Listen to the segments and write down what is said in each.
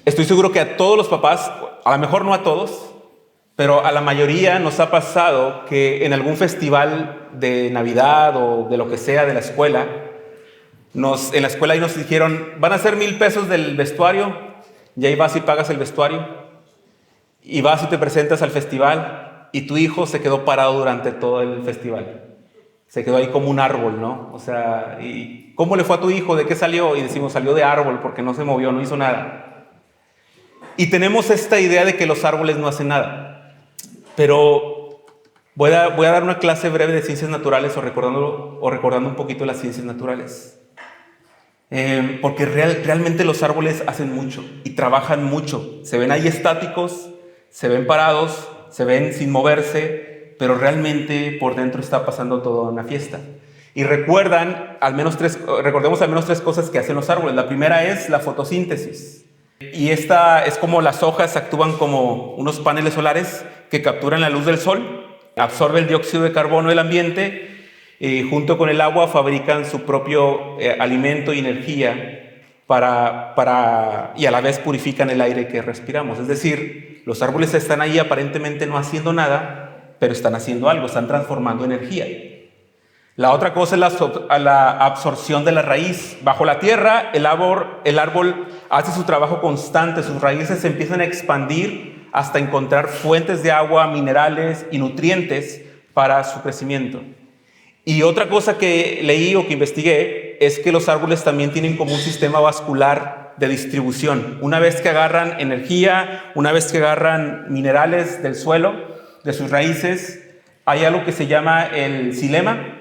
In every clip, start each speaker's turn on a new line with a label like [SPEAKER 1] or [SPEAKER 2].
[SPEAKER 1] Estoy seguro que a todos los papás, a lo mejor no a todos, pero a la mayoría nos ha pasado que en algún festival de Navidad o de lo que sea de la escuela, en la escuela ahí nos dijeron, van a ser 1,000 pesos del vestuario, y ahí vas y pagas el vestuario, y vas y te presentas al festival, y tu hijo se quedó parado durante todo el festival. Se quedó ahí como un árbol, ¿no? O sea, ¿y cómo le fue a tu hijo? ¿De qué salió? Y decimos, salió de árbol porque no se movió, no hizo nada. Y tenemos esta idea de que los árboles no hacen nada. Pero voy a dar una clase breve de ciencias naturales o recordando un poquito las ciencias naturales. Porque realmente los árboles hacen mucho y trabajan mucho. Se ven ahí estáticos, se ven parados, se ven sin moverse, pero realmente por dentro está pasando toda una fiesta. Y recordemos al menos 3 cosas que hacen los árboles. La primera es la fotosíntesis. Y esta es como las hojas actúan como unos paneles solares que capturan la luz del sol, absorbe el dióxido de carbono del ambiente, junto con el agua fabrican su propio alimento y energía y a la vez purifican el aire que respiramos. Es decir, los árboles están ahí aparentemente no haciendo nada, pero están haciendo algo, están transformando energía. La otra cosa es la absorción de la raíz. Bajo la tierra, el árbol hace su trabajo constante, sus raíces se empiezan a expandir hasta encontrar fuentes de agua, minerales y nutrientes para su crecimiento. Y otra cosa que leí o que investigué es que los árboles también tienen como un sistema vascular de distribución. Una vez que agarran energía, una vez que agarran minerales del suelo, de sus raíces, hay algo que se llama el xilema,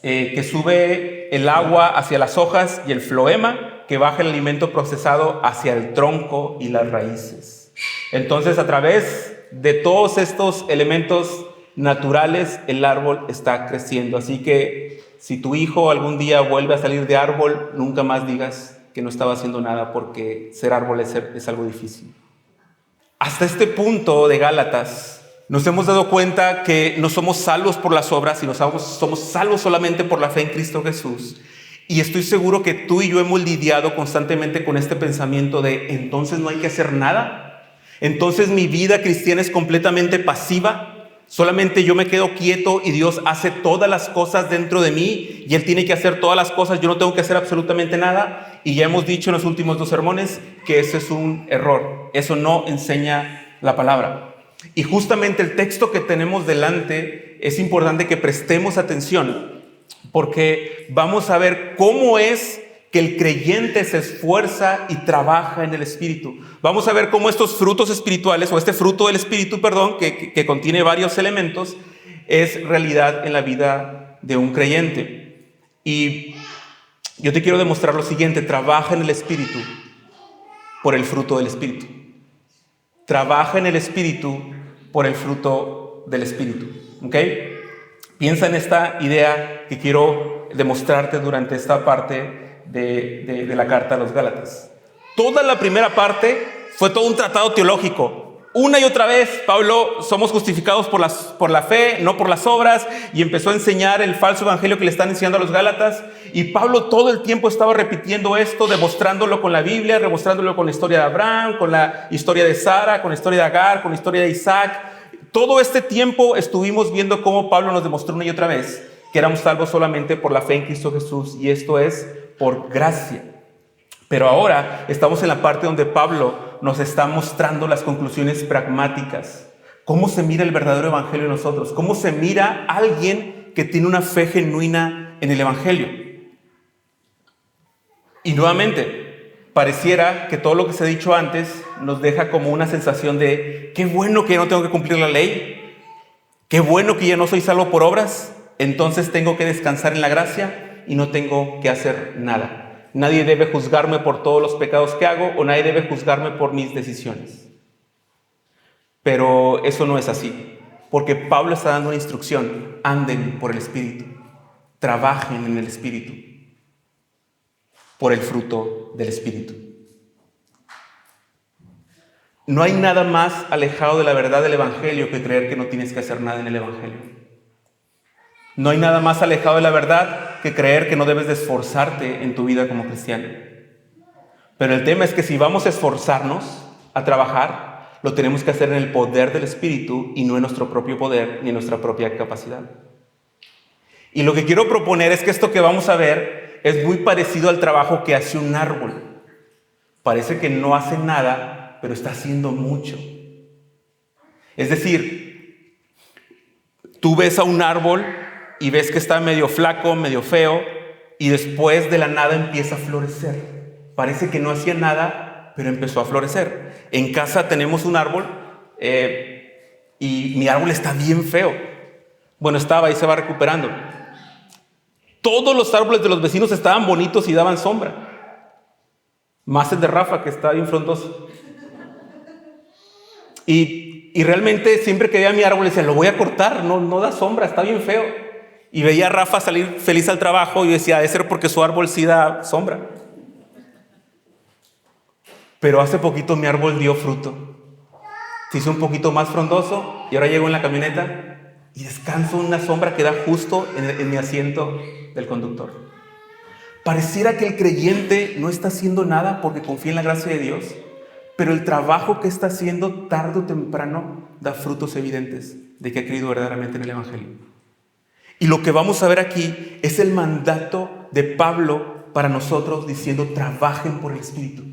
[SPEAKER 1] que sube el agua hacia las hojas, y el floema, que baja el alimento procesado hacia el tronco y las raíces. Entonces, a través de todos estos elementos naturales, el árbol está creciendo. Así que si tu hijo algún día vuelve a salir de árbol, nunca más digas que no estaba haciendo nada, porque ser árbol es algo difícil. Hasta este punto de Gálatas, nos hemos dado cuenta que no somos salvos por las obras, sino somos salvos solamente por la fe en Cristo Jesús. Y estoy seguro que tú y yo hemos lidiado constantemente con este pensamiento de, entonces no hay que hacer nada. Entonces mi vida cristiana es completamente pasiva. Solamente yo me quedo quieto y Dios hace todas las cosas dentro de mí, y Él tiene que hacer todas las cosas, yo no tengo que hacer absolutamente nada. Y ya hemos dicho en los últimos 2 sermones que eso es un error. Eso no enseña la palabra. Y justamente el texto que tenemos delante es importante que prestemos atención, porque vamos a ver cómo es que el creyente se esfuerza y trabaja en el Espíritu. Vamos a ver cómo estos frutos espirituales, o este fruto del Espíritu, que contiene varios elementos, es realidad en la vida de un creyente. Y yo te quiero demostrar lo siguiente: trabaja en el Espíritu por el fruto del Espíritu. Trabaja en el Espíritu por el fruto del Espíritu. ¿Ok? Piensa en esta idea que quiero demostrarte durante esta parte de la carta a los Gálatas. Toda la primera parte fue todo un tratado teológico. Una y otra vez, Pablo, somos justificados por la fe, no por las obras, y empezó a enseñar el falso evangelio que le están enseñando a los Gálatas. Y Pablo todo el tiempo estaba repitiendo esto, demostrándolo con la Biblia, demostrándolo con la historia de Abraham, con la historia de Sara, con la historia de Agar, con la historia de Isaac. Todo este tiempo estuvimos viendo cómo Pablo nos demostró una y otra vez que éramos salvos solamente por la fe en Cristo Jesús, y esto es por gracia. Pero ahora estamos en la parte donde Pablo nos está mostrando las conclusiones pragmáticas. ¿Cómo se mira el verdadero evangelio en nosotros? ¿Cómo se mira alguien que tiene una fe genuina en el evangelio? Y nuevamente, pareciera que todo lo que se ha dicho antes nos deja como una sensación de qué bueno que ya no tengo que cumplir la ley, qué bueno que ya no soy salvo por obras, entonces tengo que descansar en la gracia y no tengo que hacer nada. Nadie debe juzgarme por todos los pecados que hago, o nadie debe juzgarme por mis decisiones. Pero eso no es así, porque Pablo está dando una instrucción: anden por el Espíritu, trabajen en el Espíritu, por el fruto del Espíritu. No hay nada más alejado de la verdad del Evangelio que creer que no tienes que hacer nada en el Evangelio. No hay nada más alejado de la verdad que creer que no debes de esforzarte en tu vida como cristiano. Pero el tema es que si vamos a esforzarnos a trabajar, lo tenemos que hacer en el poder del Espíritu y no en nuestro propio poder ni en nuestra propia capacidad. Y lo que quiero proponer es que esto que vamos a ver es muy parecido al trabajo que hace un árbol. Parece que no hace nada, pero está haciendo mucho. Es decir, tú ves a un árbol y ves que está medio flaco, medio feo, y después de la nada empieza a florecer. Parece que no hacía nada, pero empezó a florecer. En casa tenemos un árbol y mi árbol está bien feo. Bueno, estaba y se va recuperando. Todos los árboles de los vecinos estaban bonitos y daban sombra. Más el de Rafa, que está bien frondoso. Y realmente siempre que veía mi árbol decía, lo voy a cortar, no da sombra, está bien feo. Y veía a Rafa salir feliz al trabajo y decía, debe ser porque su árbol sí da sombra. Pero hace poquito mi árbol dio fruto. Se hizo un poquito más frondoso y ahora llego en la camioneta y descanso en una sombra que da justo en mi asiento del conductor. Pareciera que el creyente no está haciendo nada porque confía en la gracia de Dios, pero el trabajo que está haciendo tarde o temprano da frutos evidentes de que ha creído verdaderamente en el Evangelio. Y lo que vamos a ver aquí es el mandato de Pablo para nosotros diciendo, trabajen por el Espíritu.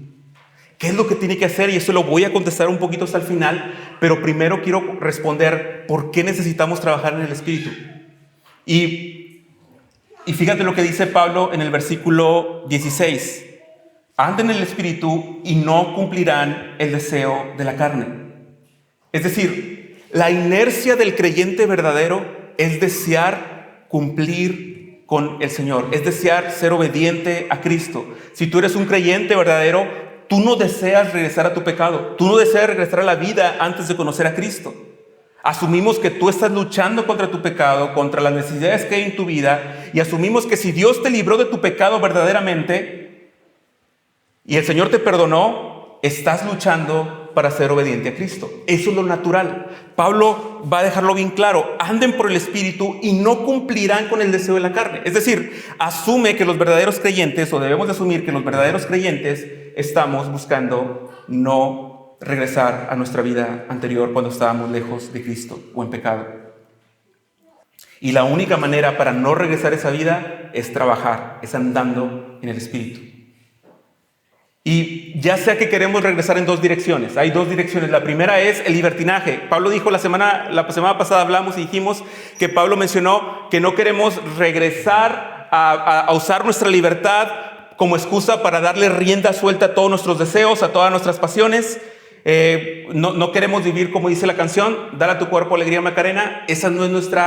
[SPEAKER 1] ¿Qué es lo que tiene que hacer? Y eso lo voy a contestar un poquito hasta el final, pero primero quiero responder por qué necesitamos trabajar en el Espíritu. Y fíjate lo que dice Pablo en el versículo 16. Anden en el Espíritu y no cumplirán el deseo de la carne. Es decir, la inercia del creyente verdadero es desear cumplir con el Señor, es desear ser obediente a Cristo. Si tú eres un creyente verdadero, tú no deseas regresar a tu pecado, tú no deseas regresar a la vida antes de conocer a Cristo. Asumimos que tú estás luchando contra tu pecado, contra las necesidades que hay en tu vida, y asumimos que si Dios te libró de tu pecado verdaderamente y el Señor te perdonó, estás luchando para ser obediente a Cristo. Eso es lo natural. Pablo va a dejarlo bien claro. Anden por el Espíritu y no cumplirán con el deseo de la carne. Es decir, asume que los verdaderos creyentes, o debemos de asumir que los verdaderos creyentes estamos buscando no regresar a nuestra vida anterior cuando estábamos lejos de Cristo o en pecado. Y la única manera para no regresar a esa vida es trabajar, es andando en el Espíritu. Y ya sea que queremos regresar en dos direcciones. Hay dos direcciones. La primera es el libertinaje. Pablo dijo la semana pasada hablamos y dijimos que Pablo mencionó que no queremos regresar a usar nuestra libertad como excusa para darle rienda suelta a todos nuestros deseos, a todas nuestras pasiones. No queremos vivir como dice la canción, dar a tu cuerpo alegría Macarena. Esa no es nuestro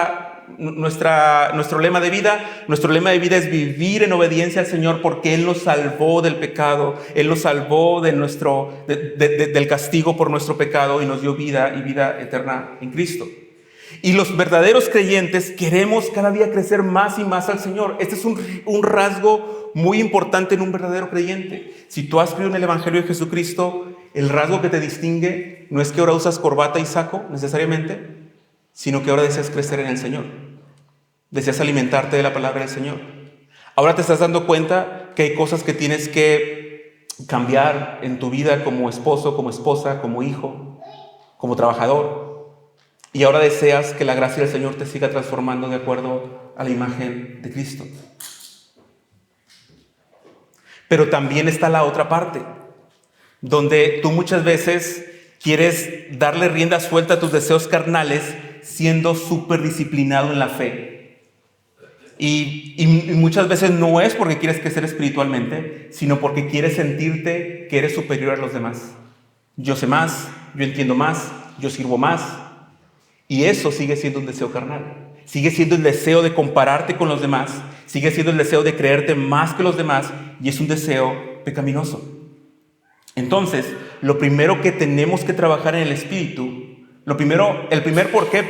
[SPEAKER 1] lema de vida. Nuestro lema de vida es vivir en obediencia al Señor porque Él nos salvó del pecado. Él nos salvó del castigo por nuestro pecado y nos dio vida y vida eterna en Cristo. Y los verdaderos creyentes queremos cada día crecer más y más al Señor. Este es un rasgo muy importante en un verdadero creyente. Si tú has creído en el Evangelio de Jesucristo, el rasgo que te distingue no es que ahora usas corbata y saco necesariamente, sino que ahora deseas crecer en el Señor. Deseas alimentarte de la palabra del Señor. Ahora te estás dando cuenta que hay cosas que tienes que cambiar en tu vida como esposo, como esposa, como hijo, como trabajador. Y ahora deseas que la gracia del Señor te siga transformando de acuerdo a la imagen de Cristo. Pero también está la otra parte, donde tú muchas veces quieres darle rienda suelta a tus deseos carnales siendo súper disciplinado en la fe. Y muchas veces no es porque quieres crecer espiritualmente, sino porque quieres sentirte que eres superior a los demás. Yo sé más, yo entiendo más, yo sirvo más. Y eso sigue siendo un deseo carnal. Sigue siendo el deseo de compararte con los demás. Sigue siendo el deseo de creerte más que los demás. Y es un deseo pecaminoso. Entonces, lo primero que tenemos que trabajar en el Espíritu, el primer porqué,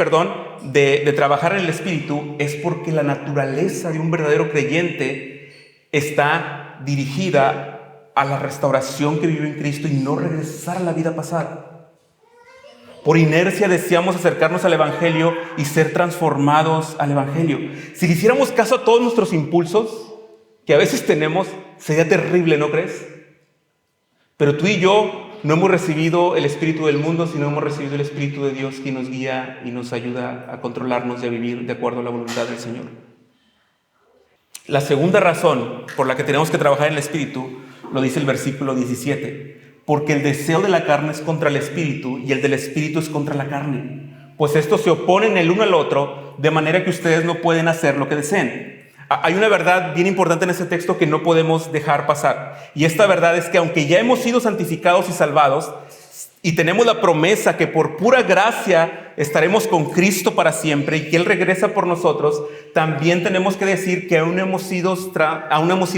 [SPEAKER 1] de trabajar en el Espíritu es porque la naturaleza de un verdadero creyente está dirigida a la restauración que vive en Cristo y no regresar a la vida pasada. Por inercia deseamos acercarnos al Evangelio y ser transformados al Evangelio. Si le hiciéramos caso a todos nuestros impulsos, que a veces tenemos, sería terrible, ¿no crees? Pero tú y yo no hemos recibido el espíritu del mundo, sino hemos recibido el Espíritu de Dios que nos guía y nos ayuda a controlarnos y a vivir de acuerdo a la voluntad del Señor. La segunda razón por la que tenemos que trabajar en el Espíritu lo dice el versículo 17. Porque el deseo de la carne es contra el Espíritu y el del Espíritu es contra la carne. Pues estos se oponen el uno al otro, de manera que ustedes no pueden hacer lo que deseen. Hay una verdad bien importante en este texto que no podemos dejar pasar. Y esta verdad es que aunque ya hemos sido santificados y salvados, y tenemos la promesa que por pura gracia estaremos con Cristo para siempre y que Él regresa por nosotros, también tenemos que decir que aún hemos sido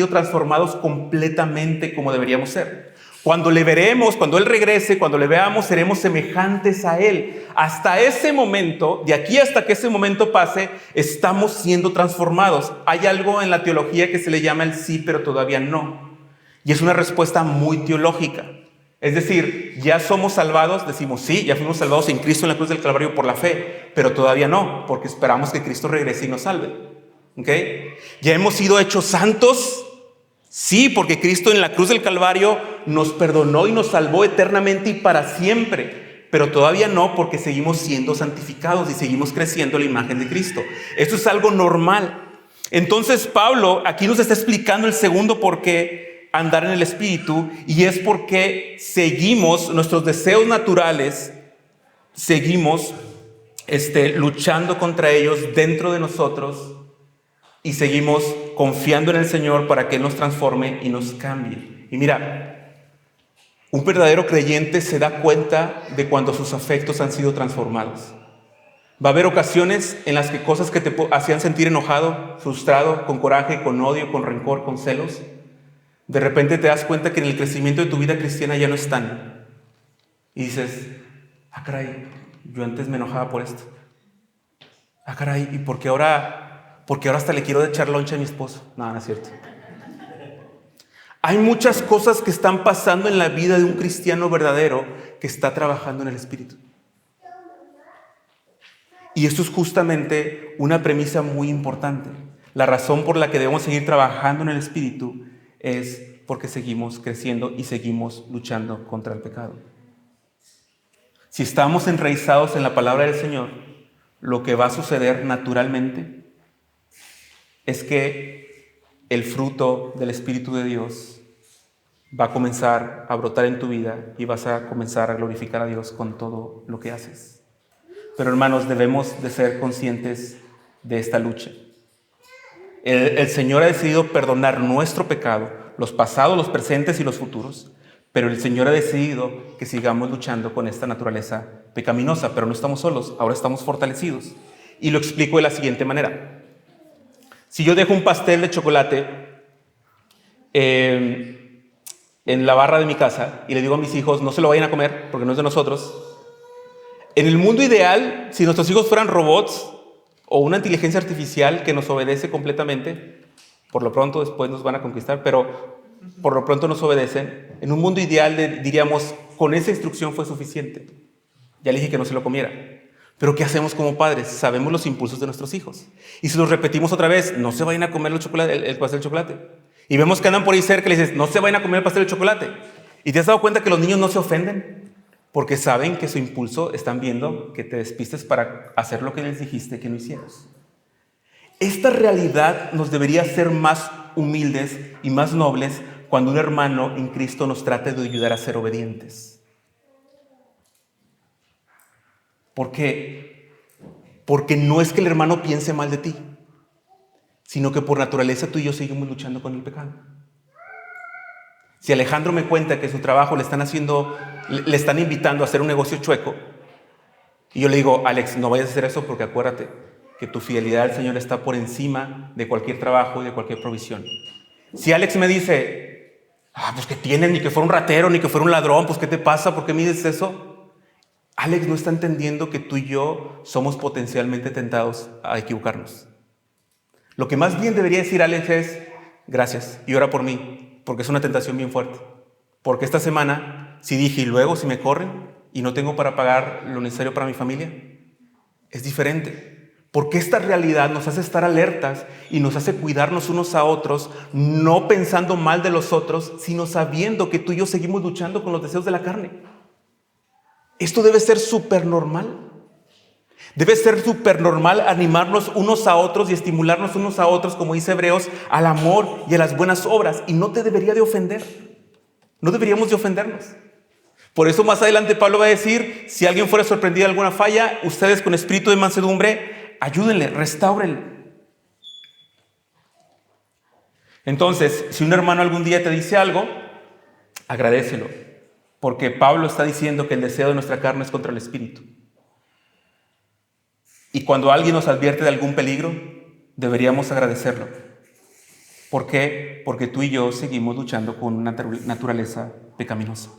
[SPEAKER 1] transformados completamente como deberíamos ser. Cuando le veremos, cuando Él regrese, cuando le veamos, seremos semejantes a Él. Hasta ese momento, de aquí hasta que ese momento pase, estamos siendo transformados. Hay algo en la teología que se le llama el sí, pero todavía no. Y es una respuesta muy teológica. Es decir, ya somos salvados, decimos sí, ya fuimos salvados en Cristo en la cruz del Calvario por la fe, pero todavía no, porque esperamos que Cristo regrese y nos salve. ¿Ok? Ya hemos sido hechos santos. Sí, porque Cristo en la cruz del Calvario nos perdonó y nos salvó eternamente y para siempre. Pero todavía no, porque seguimos siendo santificados y seguimos creciendo en la imagen de Cristo. Esto es algo normal. Entonces Pablo aquí nos está explicando el segundo por qué andar en el Espíritu, y es porque seguimos nuestros deseos naturales, seguimos luchando contra ellos dentro de nosotros. Y seguimos confiando en el Señor para que Él nos transforme y nos cambie. Y mira, un verdadero creyente se da cuenta de cuando sus afectos han sido transformados. Va a haber ocasiones en las que cosas que te hacían sentir enojado, frustrado, con coraje, con odio, con rencor, con celos, de repente te das cuenta que en el crecimiento de tu vida cristiana ya no están. Y dices, caray, yo antes me enojaba por esto. Caray, ¿y por qué ahora hasta le quiero echar lonche a mi esposo? No, no es cierto. Hay muchas cosas que están pasando en la vida de un cristiano verdadero que está trabajando en el Espíritu. Y esto es justamente una premisa muy importante. La razón por la que debemos seguir trabajando en el Espíritu es porque seguimos creciendo y seguimos luchando contra el pecado. Si estamos enraizados en la palabra del Señor, lo que va a suceder naturalmente es que el fruto del Espíritu de Dios va a comenzar a brotar en tu vida y vas a comenzar a glorificar a Dios con todo lo que haces. Pero hermanos, debemos de ser conscientes de esta lucha. El Señor ha decidido perdonar nuestro pecado, los pasados, los presentes y los futuros, pero el Señor ha decidido que sigamos luchando con esta naturaleza pecaminosa, pero no estamos solos, ahora estamos fortalecidos. Y lo explico de la siguiente manera. Si yo dejo un pastel de chocolate en la barra de mi casa y le digo a mis hijos, no se lo vayan a comer porque no es de nosotros, en el mundo ideal, si nuestros hijos fueran robots o una inteligencia artificial que nos obedece completamente, por lo pronto después nos van a conquistar, pero por lo pronto nos obedecen, en un mundo ideal diríamos, con esa instrucción fue suficiente. Ya le dije que no se lo comiera. Pero ¿qué hacemos como padres? Sabemos los impulsos de nuestros hijos. Y si los repetimos otra vez, no se vayan a comer el pastel de chocolate. Y vemos que andan por ahí cerca y le dices, no se vayan a comer el pastel de chocolate. ¿Y te has dado cuenta que los niños no se ofenden? Porque saben que su impulso están viendo que te despistes para hacer lo que les dijiste que no hicieras. Esta realidad nos debería hacer más humildes y más nobles cuando un hermano en Cristo nos trate de ayudar a ser obedientes. ¿Por qué? Porque no es que el hermano piense mal de ti, sino que por naturaleza tú y yo seguimos luchando con el pecado. Si Alejandro me cuenta que su trabajo le están invitando a hacer un negocio chueco, y yo le digo, Alex, no vayas a hacer eso porque acuérdate que tu fidelidad al Señor está por encima de cualquier trabajo y de cualquier provisión. Si Alex me dice, pues que tienes, ni que fuera un ratero, ni que fuera un ladrón, pues ¿qué te pasa? ¿Por qué me dices eso? Alex no está entendiendo que tú y yo somos potencialmente tentados a equivocarnos. Lo que más bien debería decir Alex es, gracias, y ora por mí, porque es una tentación bien fuerte. Porque esta semana, si dije, y luego si me corren y no tengo para pagar lo necesario para mi familia, es diferente. Porque esta realidad nos hace estar alertas y nos hace cuidarnos unos a otros, no pensando mal de los otros, sino sabiendo que tú y yo seguimos luchando con los deseos de la carne. Esto debe ser súper normal. Debe ser súper normal animarnos unos a otros y estimularnos unos a otros, como dice Hebreos, al amor y a las buenas obras. Y no te debería de ofender. No deberíamos de ofendernos. Por eso más adelante Pablo va a decir, si alguien fuera sorprendido de alguna falla, ustedes con espíritu de mansedumbre, ayúdenle, restáurenle. Entonces, si un hermano algún día te dice algo, agradécelo. Porque Pablo está diciendo que el deseo de nuestra carne es contra el espíritu. Y cuando alguien nos advierte de algún peligro, deberíamos agradecerlo. ¿Por qué? Porque tú y yo seguimos luchando con una naturaleza pecaminosa.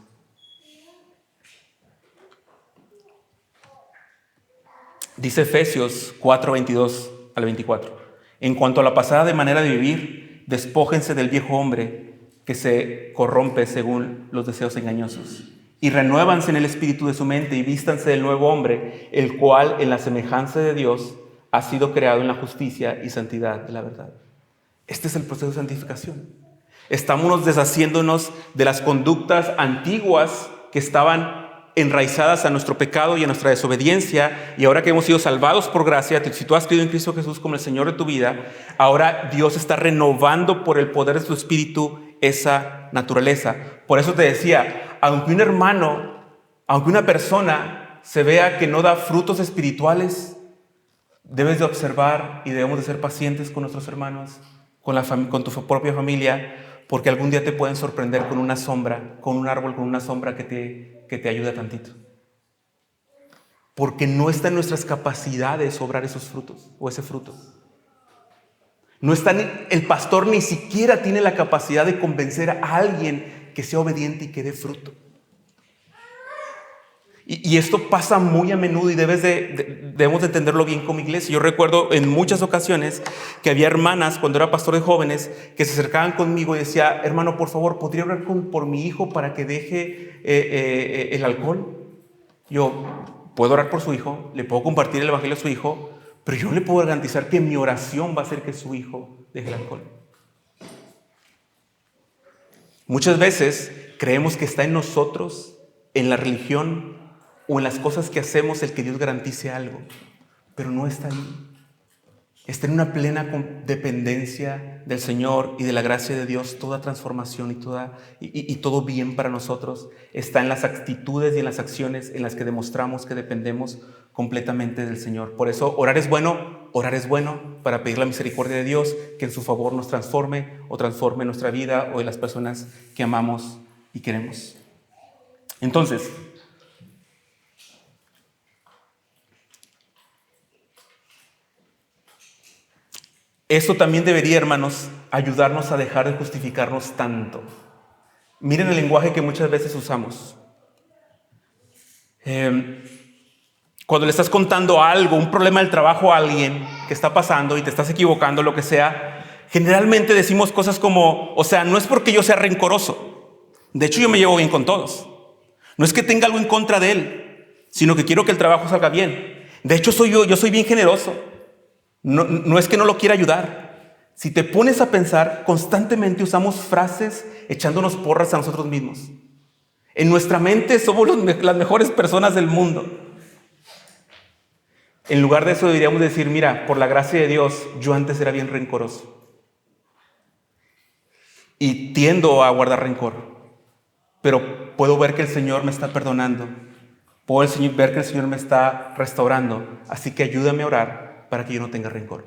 [SPEAKER 1] Dice Efesios 4, 22 al 24. En cuanto a la pasada manera de vivir, despójense del viejo hombre que se corrompe según los deseos engañosos. Y renuévanse en el espíritu de su mente y vístanse del nuevo hombre, el cual en la semejanza de Dios ha sido creado en la justicia y santidad de la verdad. Este es el proceso de santificación. Estamos deshaciéndonos de las conductas antiguas que estaban enraizadas a nuestro pecado y a nuestra desobediencia, y ahora que hemos sido salvados por gracia, si tú has creído en Cristo Jesús como el Señor de tu vida, ahora Dios está renovando por el poder de su Espíritu esa naturaleza. Por eso te decía, aunque un hermano, aunque una persona se vea que no da frutos espirituales, debes de observar y debemos de ser pacientes con nuestros hermanos, con tu propia familia, porque algún día te pueden sorprender con una sombra, con un árbol, con una sombra que te ayuda tantito. Porque no está en nuestras capacidades obrar esos frutos o ese fruto. No está el pastor ni siquiera tiene la capacidad de convencer a alguien que sea obediente y que dé fruto. Y esto pasa muy a menudo y debemos de entenderlo bien como iglesia. Yo recuerdo en muchas ocasiones que había hermanas, cuando era pastor de jóvenes, que se acercaban conmigo y decía, hermano, por favor, ¿podría orar por mi hijo para que deje el alcohol? Yo puedo orar por su hijo, le puedo compartir el evangelio a su hijo, pero yo no le puedo garantizar que mi oración va a hacer que su hijo deje el alcohol. Muchas veces creemos que está en nosotros, en la religión o en las cosas que hacemos, el que Dios garantice algo, pero no está ahí. Está en una plena dependencia del Señor y de la gracia de Dios. Toda transformación y todo bien para nosotros está en las actitudes y en las acciones en las que demostramos que dependemos completamente del Señor. Por eso orar es bueno para pedir la misericordia de Dios, que en su favor nos transforme o transforme nuestra vida o de las personas que amamos y queremos. Entonces, esto también debería, hermanos, ayudarnos a dejar de justificarnos tanto. Miren el lenguaje que muchas veces usamos. Cuando le estás contando algo, un problema del trabajo a alguien que está pasando y te estás equivocando, lo que sea, generalmente decimos cosas como, o sea, no es porque yo sea rencoroso. De hecho, yo me llevo bien con todos. No es que tenga algo en contra de él, sino que quiero que el trabajo salga bien. De hecho, yo soy bien generoso. No es que no lo quiera ayudar. Si te pones a pensar, constantemente usamos frases echándonos porras a nosotros mismos. En nuestra mente somos las mejores personas del mundo. En lugar de eso deberíamos decir, mira, por la gracia de Dios, yo antes era bien rencoroso. Y tiendo a guardar rencor. Pero puedo ver que el Señor me está perdonando. Puedo ver que el Señor me está restaurando. Así que ayúdame a orar para que yo no tenga rencor.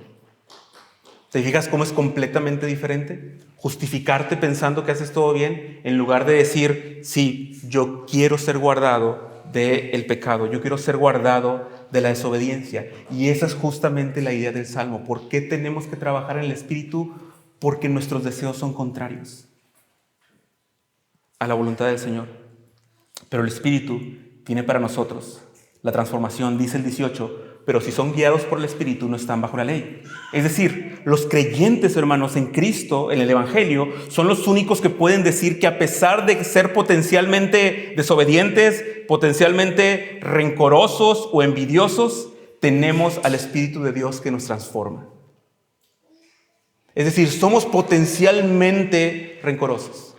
[SPEAKER 1] ¿Te fijas cómo es completamente diferente? Justificarte pensando que haces todo bien, en lugar de decir, sí, yo quiero ser guardado del pecado, yo quiero ser guardado de la desobediencia. Y esa es justamente la idea del Salmo. ¿Por qué tenemos que trabajar en el Espíritu? Porque nuestros deseos son contrarios a la voluntad del Señor. Pero el Espíritu tiene para nosotros la transformación, dice el 18, pero si son guiados por el Espíritu no están bajo la ley. Es decir, los creyentes, hermanos, en Cristo, en el Evangelio, son los únicos que pueden decir que a pesar de ser potencialmente desobedientes, potencialmente rencorosos o envidiosos, tenemos al Espíritu de Dios que nos transforma. Es decir, somos potencialmente rencorosos,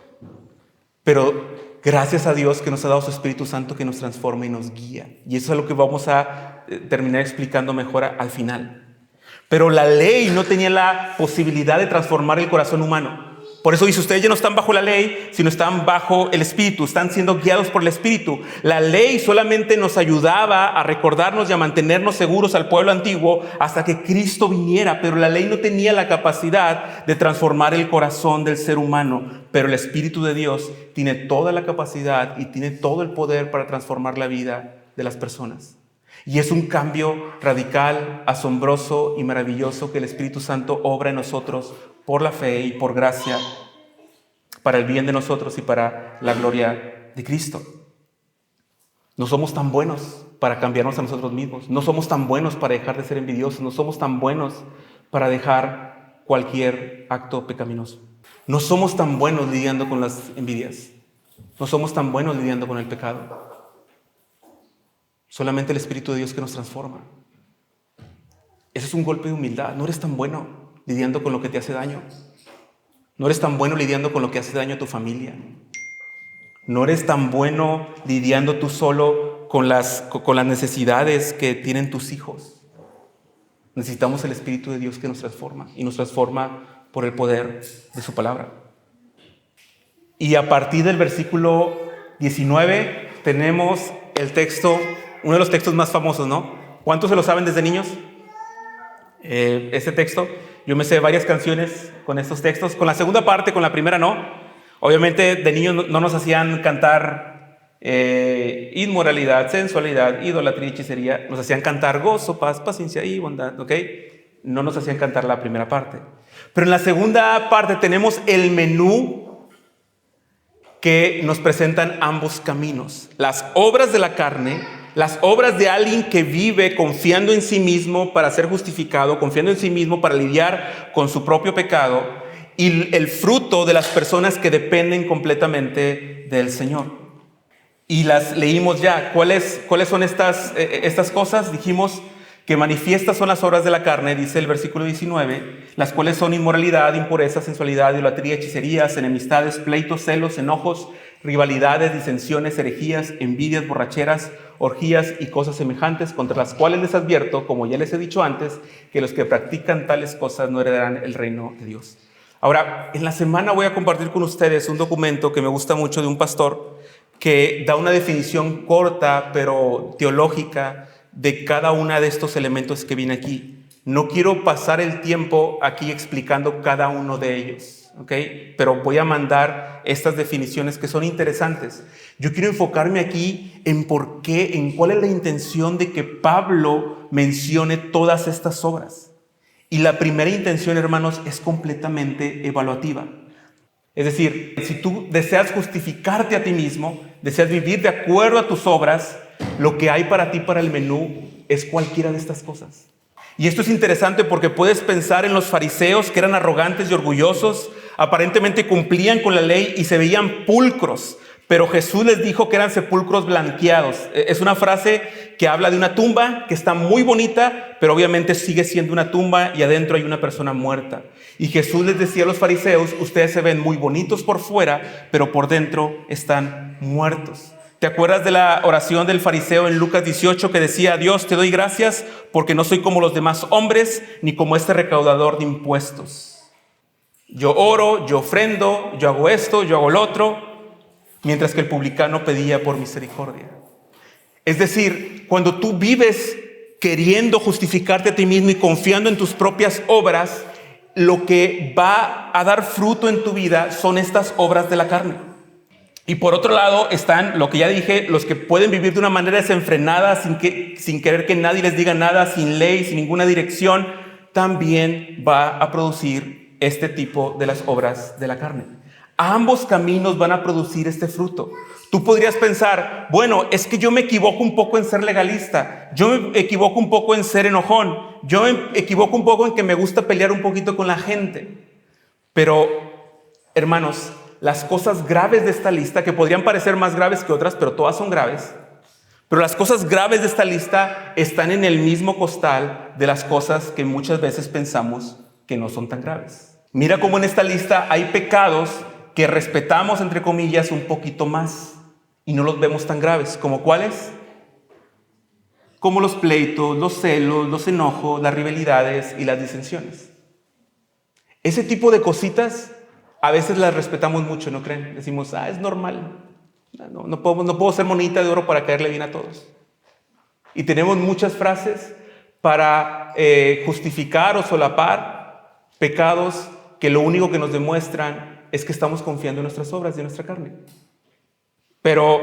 [SPEAKER 1] pero gracias a Dios que nos ha dado su Espíritu Santo que nos transforma y nos guía. Y eso es lo que vamos a terminar explicando mejor al final. Pero la ley no tenía la posibilidad de transformar el corazón humano. Por eso dice, ustedes ya no están bajo la ley, sino están bajo el Espíritu, están siendo guiados por el Espíritu. La ley solamente nos ayudaba a recordarnos y a mantenernos seguros al pueblo antiguo hasta que Cristo viniera, pero la ley no tenía la capacidad de transformar el corazón del ser humano. Pero el Espíritu de Dios tiene toda la capacidad y tiene todo el poder para transformar la vida de las personas. Y es un cambio radical, asombroso y maravilloso que el Espíritu Santo obra en nosotros por la fe y por gracia, para el bien de nosotros y para la gloria de Cristo. No somos tan buenos para cambiarnos a nosotros mismos. No somos tan buenos para dejar de ser envidiosos. No somos tan buenos para dejar cualquier acto pecaminoso. No somos tan buenos lidiando con las envidias. No somos tan buenos lidiando con el pecado. Solamente el Espíritu de Dios que nos transforma. Ese es un golpe de humildad. No eres tan bueno lidiando con lo que te hace daño. No eres tan bueno lidiando con lo que hace daño a tu familia. No eres tan bueno lidiando tú solo con las necesidades que tienen tus hijos. Necesitamos el Espíritu de Dios que nos transforma y nos transforma por el poder de su palabra. Y a partir del versículo 19 tenemos el texto, uno de los textos más famosos, ¿no? ¿Cuántos se lo saben desde niños? Este texto, yo me sé varias canciones con estos textos. Con la segunda parte, con la primera no. Obviamente de niños no nos hacían cantar inmoralidad, sensualidad, idolatría, hechicería. Nos hacían cantar gozo, paz, paciencia y bondad, ¿ok? No nos hacían cantar la primera parte. Pero en la segunda parte tenemos el menú que nos presentan ambos caminos. Las obras de la carne, las obras de alguien que vive confiando en sí mismo para ser justificado, confiando en sí mismo para lidiar con su propio pecado, y el fruto de las personas que dependen completamente del Señor. Y las leímos ya. ¿Cuáles son estas cosas? Dijimos que manifiestas son las obras de la carne, dice el versículo 19, las cuales son inmoralidad, impureza, sensualidad, idolatría, hechicerías, enemistades, pleitos, celos, enojos, rivalidades, disensiones, herejías, envidias, borracheras, orgías y cosas semejantes, contra las cuales les advierto, como ya les he dicho antes, que los que practican tales cosas no heredarán el reino de Dios. Ahora, en la semana voy a compartir con ustedes un documento que me gusta mucho de un pastor que da una definición corta pero teológica de cada uno de estos elementos que viene aquí. No quiero pasar el tiempo aquí explicando cada uno de ellos, ¿ok? Pero voy a mandar estas definiciones que son interesantes. Yo quiero enfocarme aquí en por qué, en cuál es la intención de que Pablo mencione todas estas obras. Y la primera intención, hermanos, es completamente evaluativa. Es decir, si tú deseas justificarte a ti mismo, deseas vivir de acuerdo a tus obras, lo que hay para ti para el menú es cualquiera de estas cosas. Y esto es interesante porque puedes pensar en los fariseos que eran arrogantes y orgullosos, aparentemente cumplían con la ley y se veían pulcros, pero Jesús les dijo que eran sepulcros blanqueados. Es una frase que habla de una tumba que está muy bonita, pero obviamente sigue siendo una tumba y adentro hay una persona muerta. Y Jesús les decía a los fariseos, ustedes se ven muy bonitos por fuera, pero por dentro están muertos. ¿Te acuerdas de la oración del fariseo en Lucas 18 que decía, Dios, te doy gracias porque no soy como los demás hombres, ni como este recaudador de impuestos? Yo oro, yo ofrendo, yo hago esto, yo hago lo otro, mientras que el publicano pedía por misericordia. Es decir, cuando tú vives queriendo justificarte a ti mismo y confiando en tus propias obras, lo que va a dar fruto en tu vida son estas obras de la carne. Y por otro lado están, lo que ya dije, los que pueden vivir de una manera desenfrenada, sin querer que nadie les diga nada, sin ley, sin ninguna dirección, también va a producir este tipo de las obras de la carne. Ambos caminos van a producir este fruto. Tú podrías pensar, bueno, es que yo me equivoco un poco en ser legalista, yo me equivoco un poco en ser enojón, yo me equivoco un poco en que me gusta pelear un poquito con la gente. Pero, hermanos, las cosas graves de esta lista, que podrían parecer más graves que otras, pero todas son graves, Pero las cosas graves de esta lista están en el mismo costal de las cosas que muchas veces pensamos que no son tan graves. Mira cómo en esta lista hay pecados que respetamos, entre comillas, un poquito más y no los vemos tan graves. ¿Como cuáles? Como los pleitos, los celos, los enojos, las rivalidades y las disensiones. Ese tipo de cositas a veces las respetamos mucho, ¿no creen? Decimos, es normal. No puedo ser monita de oro para caerle bien a todos. Y tenemos muchas frases para justificar o solapar pecados que lo único que nos demuestran es que estamos confiando en nuestras obras y en nuestra carne. Pero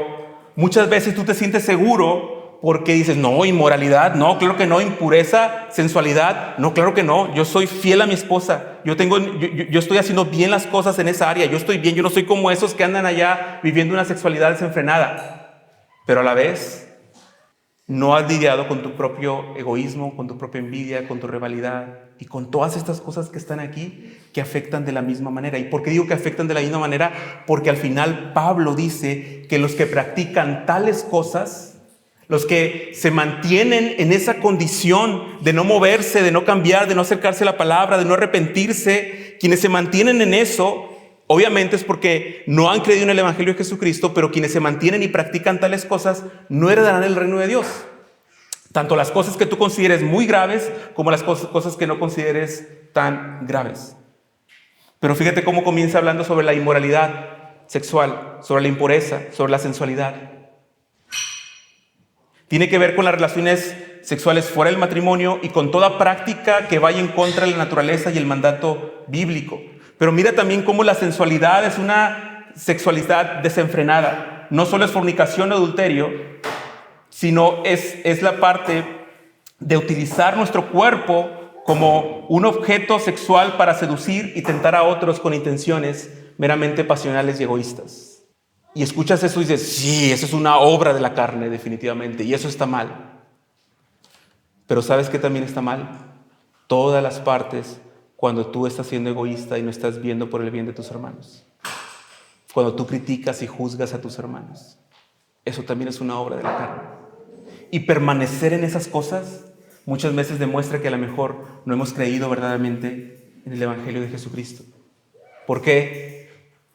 [SPEAKER 1] muchas veces tú te sientes seguro porque dices, no, inmoralidad, no, claro que no, impureza, sensualidad, no, claro que no, yo soy fiel a mi esposa, yo estoy haciendo bien las cosas en esa área, yo estoy bien, yo no soy como esos que andan allá viviendo una sexualidad desenfrenada. Pero a la vez, no has lidiado con tu propio egoísmo, con tu propia envidia, con tu rivalidad y con todas estas cosas que están aquí que afectan de la misma manera. ¿Y por qué digo que afectan de la misma manera? Porque al final Pablo dice que los que practican tales cosas, los que se mantienen en esa condición de no moverse, de no cambiar, de no acercarse a la palabra, de no arrepentirse, quienes se mantienen en eso, obviamente es porque no han creído en el Evangelio de Jesucristo, pero quienes se mantienen y practican tales cosas no heredarán el reino de Dios. Tanto las cosas que tú consideres muy graves como las cosas que no consideres tan graves. Pero fíjate cómo comienza hablando sobre la inmoralidad sexual, sobre la impureza, sobre la sensualidad. Tiene que ver con las relaciones sexuales fuera del matrimonio y con toda práctica que vaya en contra de la naturaleza y el mandato bíblico. Pero mira también cómo la sensualidad es una sexualidad desenfrenada. No solo es fornicación o adulterio, sino es la parte de utilizar nuestro cuerpo como un objeto sexual para seducir y tentar a otros con intenciones meramente pasionales y egoístas. Y escuchas eso y dices, sí, eso es una obra de la carne definitivamente, y eso está mal. Pero ¿sabes qué también está mal? Todas las partes cuando tú estás siendo egoísta y no estás viendo por el bien de tus hermanos. Cuando tú criticas y juzgas a tus hermanos. Eso también es una obra de la carne. Y permanecer en esas cosas muchas veces demuestra que a lo mejor no hemos creído verdaderamente en el Evangelio de Jesucristo. ¿Por qué?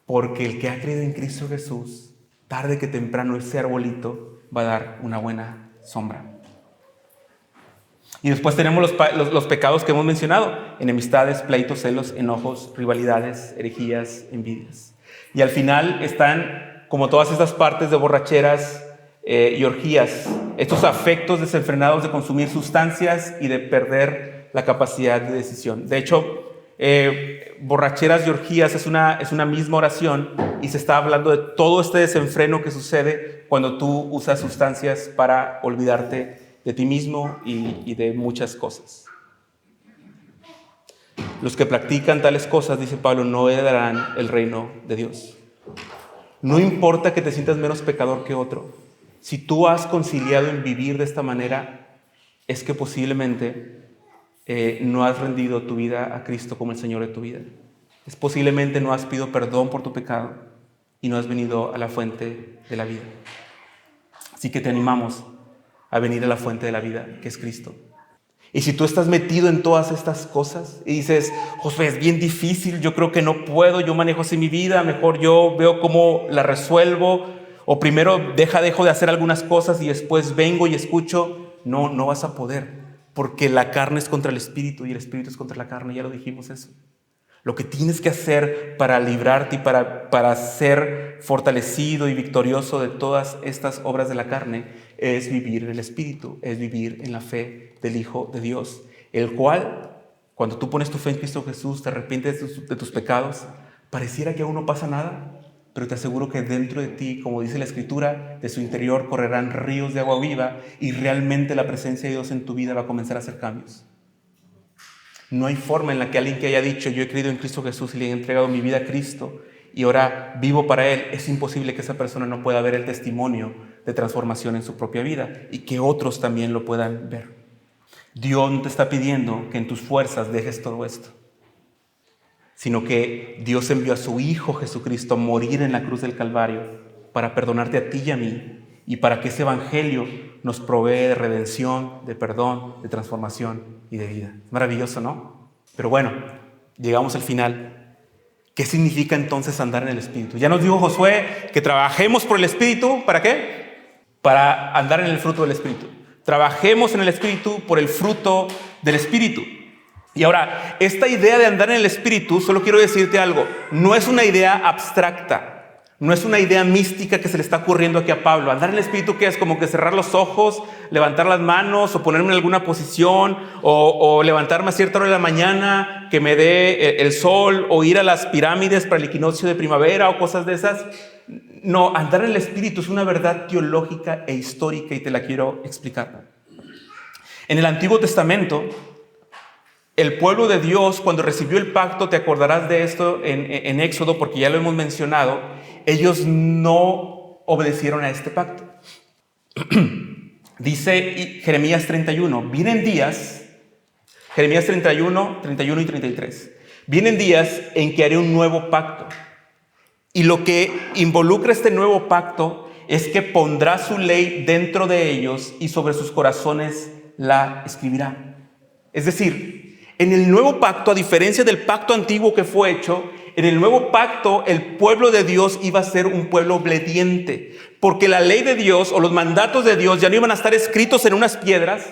[SPEAKER 1] Porque el que ha creído en Cristo Jesús, tarde que temprano ese arbolito va a dar una buena sombra. Y después tenemos los pecados que hemos mencionado: enemistades, pleitos, celos, enojos, rivalidades, herejías, envidias. Y al final están como todas estas partes de borracheras y orgías, estos afectos desenfrenados de consumir sustancias y de perder la capacidad de decisión. De hecho, borracheras y orgías es una misma oración y se está hablando de todo este desenfreno que sucede cuando tú usas sustancias para olvidarte de ti mismo y de muchas cosas. Los que practican tales cosas, dice Pablo, no heredarán el reino de Dios. No importa que te sientas menos pecador que otro. Si tú has conciliado en vivir de esta manera, es que posiblemente no has rendido tu vida a Cristo como el Señor de tu vida. Es posiblemente no has pedido perdón por tu pecado y no has venido a la fuente de la vida. Así que te animamos a venir a la fuente de la vida, que es Cristo. Y si tú estás metido en todas estas cosas y dices, Josué, es bien difícil, yo creo que no puedo, yo manejo así mi vida, mejor yo veo cómo la resuelvo, o primero dejo de hacer algunas cosas y después vengo y escucho, no vas a poder. Porque la carne es contra el espíritu y el espíritu es contra la carne, ya lo dijimos eso. Lo que tienes que hacer para librarte y para ser fortalecido y victorioso de todas estas obras de la carne es vivir en el espíritu, es vivir en la fe del Hijo de Dios, el cual, cuando tú pones tu fe en Cristo Jesús, te arrepientes de tus pecados, pareciera que aún no pasa nada, pero te aseguro que dentro de ti, como dice la Escritura, de su interior correrán ríos de agua viva y realmente la presencia de Dios en tu vida va a comenzar a hacer cambios. No hay forma en la que alguien que haya dicho, yo he creído en Cristo Jesús y le he entregado mi vida a Cristo y ahora vivo para Él, es imposible que esa persona no pueda ver el testimonio de transformación en su propia vida y que otros también lo puedan ver. Dios no te está pidiendo que en tus fuerzas dejes todo esto, sino que Dios envió a su Hijo Jesucristo a morir en la cruz del Calvario para perdonarte a ti y a mí y para que ese evangelio nos provee de redención, de perdón, de transformación y de vida. Maravilloso, ¿no? Pero bueno, llegamos al final. ¿Qué significa entonces andar en el Espíritu? Ya nos dijo Josué que trabajemos por el Espíritu. ¿Para qué? Para andar en el fruto del Espíritu. Trabajemos en el Espíritu por el fruto del Espíritu. Y ahora, esta idea de andar en el Espíritu, solo quiero decirte algo, no es una idea abstracta. No es una idea mística que se le está ocurriendo aquí a Pablo. Andar en el Espíritu, ¿qué es? Como que cerrar los ojos, levantar las manos o ponerme en alguna posición o levantarme a cierta hora de la mañana que me dé el sol o ir a las pirámides para el equinoccio de primavera o cosas de esas. No, andar en el Espíritu es una verdad teológica e histórica y te la quiero explicar. En el Antiguo Testamento, el pueblo de Dios, cuando recibió el pacto, te acordarás de esto en Éxodo, porque ya lo hemos mencionado, ellos no obedecieron a este pacto. Dice Jeremías 31, vienen días, Jeremías 31 y 33, vienen días en que haré un nuevo pacto. Y lo que involucra este nuevo pacto es que pondrá su ley dentro de ellos y sobre sus corazones la escribirá. Es decir, en el nuevo pacto, a diferencia del pacto antiguo que fue hecho, en el nuevo pacto el pueblo de Dios iba a ser un pueblo obediente, porque la ley de Dios o los mandatos de Dios ya no iban a estar escritos en unas piedras,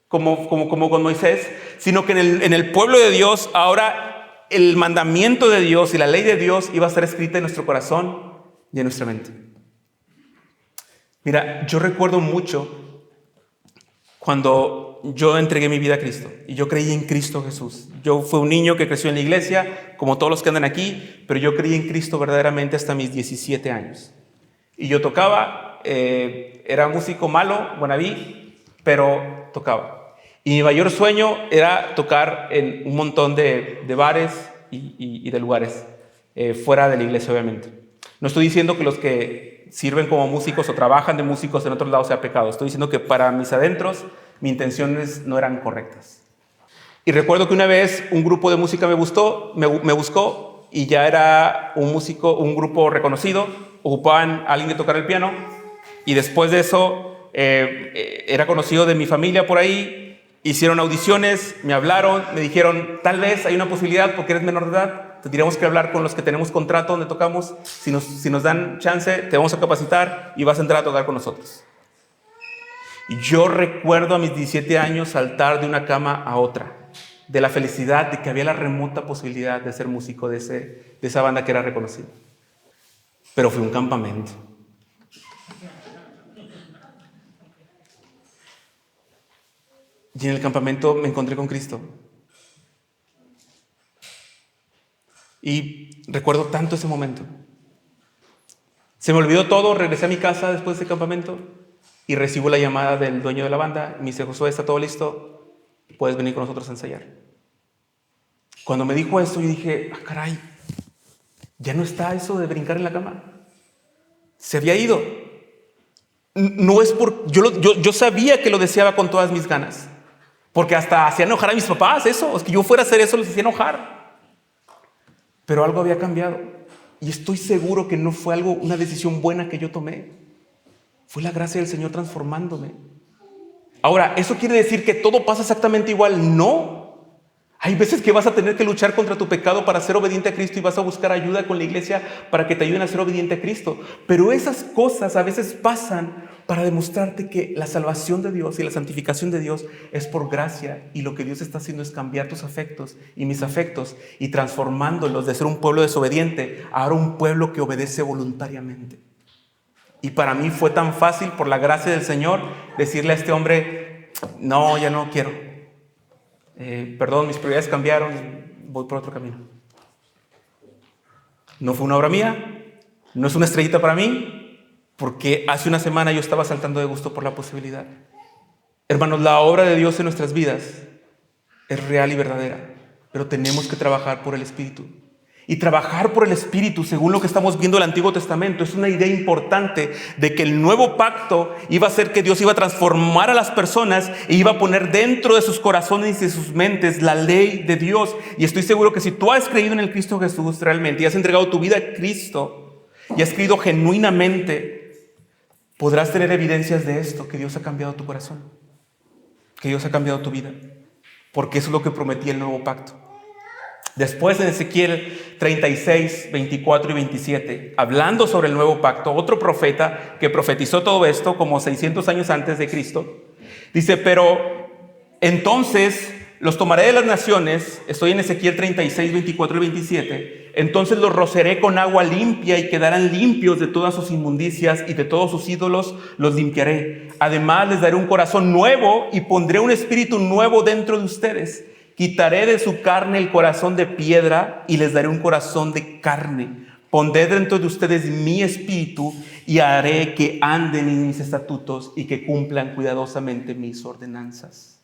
[SPEAKER 1] como con Moisés, sino que en el pueblo de Dios ahora el mandamiento de Dios y la ley de Dios iba a estar escrita en nuestro corazón y en nuestra mente. Mira, yo recuerdo mucho cuando yo entregué mi vida a Cristo y yo creí en Cristo Jesús. Yo fui un niño que creció en la iglesia, como todos los que andan aquí, pero yo creí en Cristo verdaderamente hasta mis 17 años. Y yo tocaba, era músico malo, wannabe, pero tocaba. Y mi mayor sueño era tocar en un montón de bares y de lugares, fuera de la iglesia, obviamente. No estoy diciendo que los que sirven como músicos o trabajan de músicos en otros lados sea pecado. Estoy diciendo que para mis adentros, mis intenciones no eran correctas. Y recuerdo que una vez un grupo de música me buscó y ya era un grupo reconocido. Ocupaban a alguien que tocara el piano. Y después de eso, era conocido de mi familia por ahí. Hicieron audiciones, me hablaron, me dijeron, tal vez hay una posibilidad porque eres menor de edad. Tendríamos que hablar con los que tenemos contrato donde tocamos. Si nos dan chance, te vamos a capacitar y vas a entrar a tocar con nosotros. Y yo recuerdo a mis 17 años saltar de una cama a otra, de la felicidad de que había la remota posibilidad de ser músico de esa banda que era reconocida. Pero fue un campamento. Y en el campamento me encontré con Cristo. Y recuerdo tanto ese momento. Se me olvidó todo, regresé a mi casa después de ese campamento y recibo la llamada del dueño de la banda. Me dice, Josué, ¿está todo listo? ¿Puedes venir con nosotros a ensayar? Cuando me dijo esto, yo dije, caray, ya no está eso de brincar en la cama. Se había ido. No es por... Yo sabía que lo deseaba con todas mis ganas. Porque hasta hacía enojar a mis papás eso. Es que yo fuera a hacer eso, los hacía enojar. Pero algo había cambiado. Y estoy seguro que no fue una decisión buena que yo tomé. Fue la gracia del Señor transformándome. Ahora, ¿eso quiere decir que todo pasa exactamente igual? No. Hay veces que vas a tener que luchar contra tu pecado para ser obediente a Cristo y vas a buscar ayuda con la iglesia para que te ayuden a ser obediente a Cristo. Pero esas cosas a veces pasan para demostrarte que la salvación de Dios y la santificación de Dios es por gracia, y lo que Dios está haciendo es cambiar tus afectos y mis afectos y transformándolos de ser un pueblo desobediente a ahora un pueblo que obedece voluntariamente. Y para mí fue tan fácil, por la gracia del Señor, decirle a este hombre, no, ya no quiero. Perdón, mis prioridades cambiaron, voy por otro camino. No fue una obra mía, no es una estrellita para mí, porque hace una semana yo estaba saltando de gusto por la posibilidad. Hermanos, la obra de Dios en nuestras vidas es real y verdadera, pero tenemos que trabajar por el Espíritu. Y trabajar por el Espíritu, según lo que estamos viendo en el Antiguo Testamento, es una idea importante de que el nuevo pacto iba a hacer que Dios iba a transformar a las personas e iba a poner dentro de sus corazones y de sus mentes la ley de Dios. Y estoy seguro que si tú has creído en el Cristo Jesús realmente y has entregado tu vida a Cristo y has creído genuinamente, podrás tener evidencias de esto, que Dios ha cambiado tu corazón, que Dios ha cambiado tu vida, porque eso es lo que prometía el nuevo pacto. Después en Ezequiel 36, 24 y 27, hablando sobre el nuevo pacto, otro profeta que profetizó todo esto como 600 años antes de Cristo, dice, pero entonces los tomaré de las naciones, estoy en Ezequiel 36, 24 y 27, entonces los rociaré con agua limpia y quedarán limpios de todas sus inmundicias y de todos sus ídolos los limpiaré. Además les daré un corazón nuevo y pondré un espíritu nuevo dentro de ustedes. Quitaré de su carne el corazón de piedra y les daré un corazón de carne. Pondré dentro de ustedes mi espíritu y haré que anden en mis estatutos y que cumplan cuidadosamente mis ordenanzas.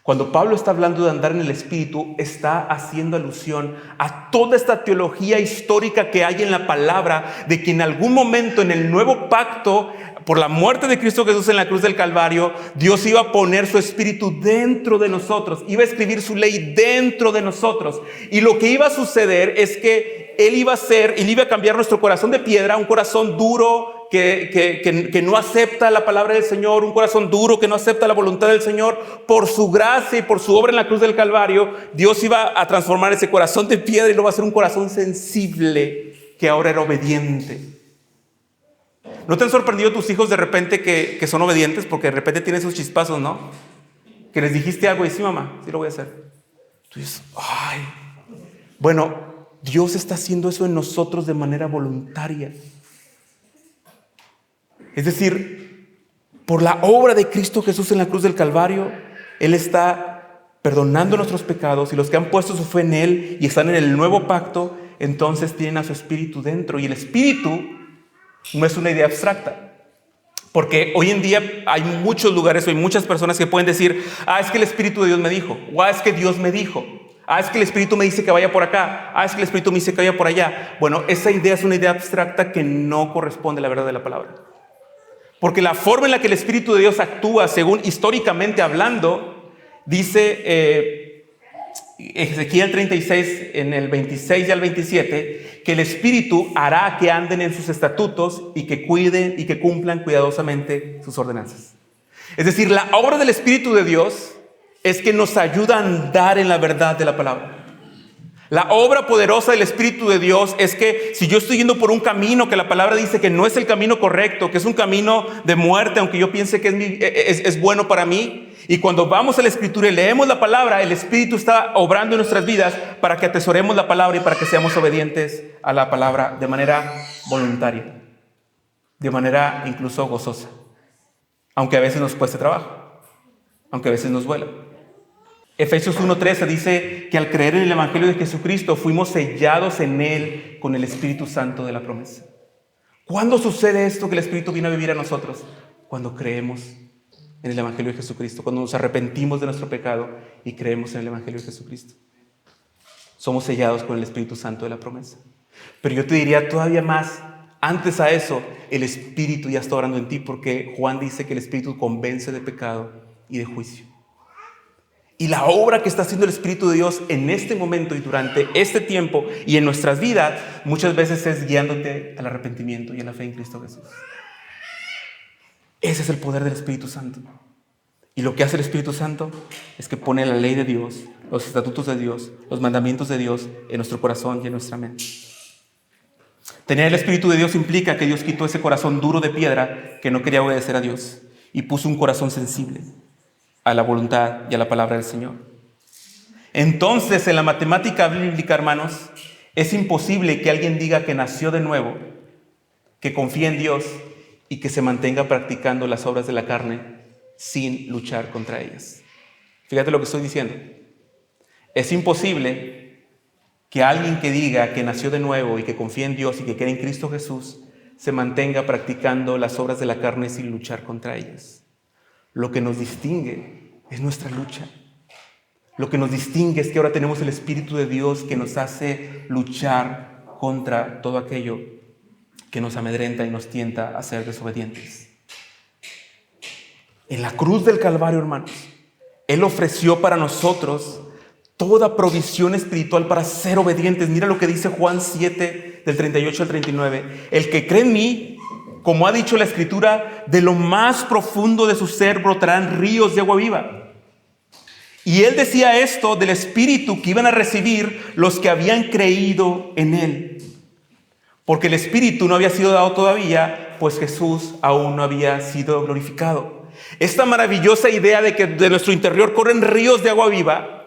[SPEAKER 1] Cuando Pablo está hablando de andar en el Espíritu, está haciendo alusión a toda esta teología histórica que hay en la palabra, de que en algún momento en el nuevo pacto, por la muerte de Cristo Jesús en la cruz del Calvario, Dios iba a poner su Espíritu dentro de nosotros, iba a escribir su ley dentro de nosotros. Y lo que iba a suceder es que Él iba a cambiar nuestro corazón de piedra a un corazón duro, que no acepta la palabra del Señor, un corazón duro que no acepta la voluntad del Señor. Por su gracia y por su obra en la cruz del Calvario, Dios iba a transformar ese corazón de piedra y lo va a hacer un corazón sensible que ahora era obediente. ¿No te han sorprendido tus hijos de repente que son obedientes? Porque de repente tienen esos chispazos, ¿no? Que les dijiste algo y sí, mamá, sí lo voy a hacer. Tú dices, ay. Bueno, Dios está haciendo eso en nosotros de manera voluntaria. Es decir, por la obra de Cristo Jesús en la cruz del Calvario, Él está perdonando nuestros pecados, y los que han puesto su fe en Él y están en el nuevo pacto, entonces tienen a su Espíritu dentro. Y el Espíritu no es una idea abstracta, porque hoy en día hay muchos lugares, hay muchas personas que pueden decir, es que el Espíritu de Dios me dijo, o es que Dios me dijo, es que el Espíritu me dice que vaya por acá, es que el Espíritu me dice que vaya por allá. Bueno, esa idea es una idea abstracta que no corresponde a la verdad de la palabra. Porque la forma en la que el Espíritu de Dios actúa, según históricamente hablando, dice Ezequiel 36, en el 26 y al 27, que el Espíritu hará que anden en sus estatutos y que cuiden y que cumplan cuidadosamente sus ordenanzas. Es decir, la obra del Espíritu de Dios es que nos ayuda a andar en la verdad de la palabra. La obra poderosa del Espíritu de Dios es que si yo estoy yendo por un camino que la palabra dice que no es el camino correcto, que es un camino de muerte, aunque yo piense que es bueno para mí, y cuando vamos a la Escritura y leemos la palabra, el Espíritu está obrando en nuestras vidas para que atesoremos la palabra y para que seamos obedientes a la palabra de manera voluntaria, de manera incluso gozosa, aunque a veces nos cueste trabajo, aunque a veces nos duela. Efesios 1:13 dice que al creer en el Evangelio de Jesucristo fuimos sellados en Él con el Espíritu Santo de la promesa. ¿Cuándo sucede esto, que el Espíritu viene a vivir a nosotros? Cuando creemos en el Evangelio de Jesucristo, cuando nos arrepentimos de nuestro pecado y creemos en el Evangelio de Jesucristo. Somos sellados con el Espíritu Santo de la promesa. Pero yo te diría todavía más, antes a eso, el Espíritu ya está orando en ti, porque Juan dice que el Espíritu convence de pecado y de juicio. Y la obra que está haciendo el Espíritu de Dios en este momento y durante este tiempo y en nuestras vidas, muchas veces es guiándote al arrepentimiento y a la fe en Cristo Jesús. Ese es el poder del Espíritu Santo. Y lo que hace el Espíritu Santo es que pone la ley de Dios, los estatutos de Dios, los mandamientos de Dios en nuestro corazón y en nuestra mente. Tener el Espíritu de Dios implica que Dios quitó ese corazón duro de piedra que no quería obedecer a Dios y puso un corazón sensible a la voluntad y a la palabra del Señor. Entonces, en la matemática bíblica, hermanos, es imposible que alguien diga que nació de nuevo, que confía en Dios y que se mantenga practicando las obras de la carne sin luchar contra ellas. Fíjate lo que estoy diciendo. Es imposible que alguien que diga que nació de nuevo y que confía en Dios y que cree en Cristo Jesús se mantenga practicando las obras de la carne sin luchar contra ellas. Lo que nos distingue es nuestra lucha. Lo que nos distingue es que ahora tenemos el Espíritu de Dios que nos hace luchar contra todo aquello que nos amedrenta y nos tienta a ser desobedientes. En la cruz del Calvario, hermanos, Él ofreció para nosotros toda provisión espiritual para ser obedientes. Mira lo que dice Juan 7, del 38 al 39. El que cree en mí, Como ha dicho la Escritura, de lo más profundo de su ser brotarán ríos de agua viva. Y él decía esto del Espíritu que iban a recibir los que habían creído en él. Porque el Espíritu no había sido dado todavía, pues Jesús aún no había sido glorificado. Esta maravillosa idea de que de nuestro interior corren ríos de agua viva,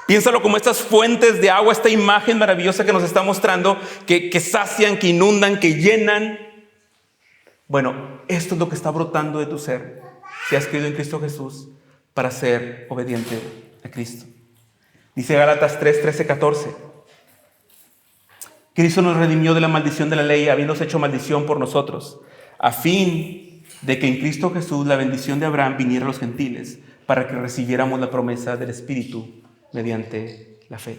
[SPEAKER 1] piénsalo como estas fuentes de agua, esta imagen maravillosa que nos está mostrando, que sacian, que inundan, que llenan. Bueno, esto es lo que está brotando de tu ser, si has creído en Cristo Jesús, para ser obediente a Cristo. Dice Gálatas 3, 13, 14. Cristo nos redimió de la maldición de la ley, habiéndose hecho maldición por nosotros, a fin de que en Cristo Jesús la bendición de Abraham viniera a los gentiles, para que recibiéramos la promesa del Espíritu mediante la fe.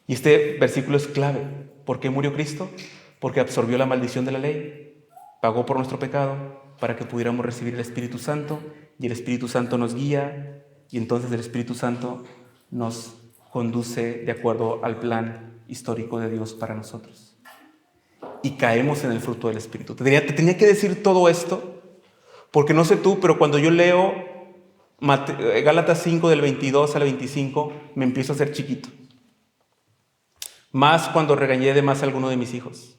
[SPEAKER 1] Y este versículo es clave. ¿Por qué murió Cristo? Porque absorbió la maldición de la ley, pagó por nuestro pecado, para que pudiéramos recibir el Espíritu Santo, y el Espíritu Santo nos guía, y entonces el Espíritu Santo nos conduce de acuerdo al plan histórico de Dios para nosotros. Y caemos en el fruto del Espíritu. Te tenía que decir todo esto, porque no sé tú, pero cuando yo leo Gálatas 5 del 22 al 25, me empiezo a hacer chiquito. Más cuando regañé de más a alguno de mis hijos.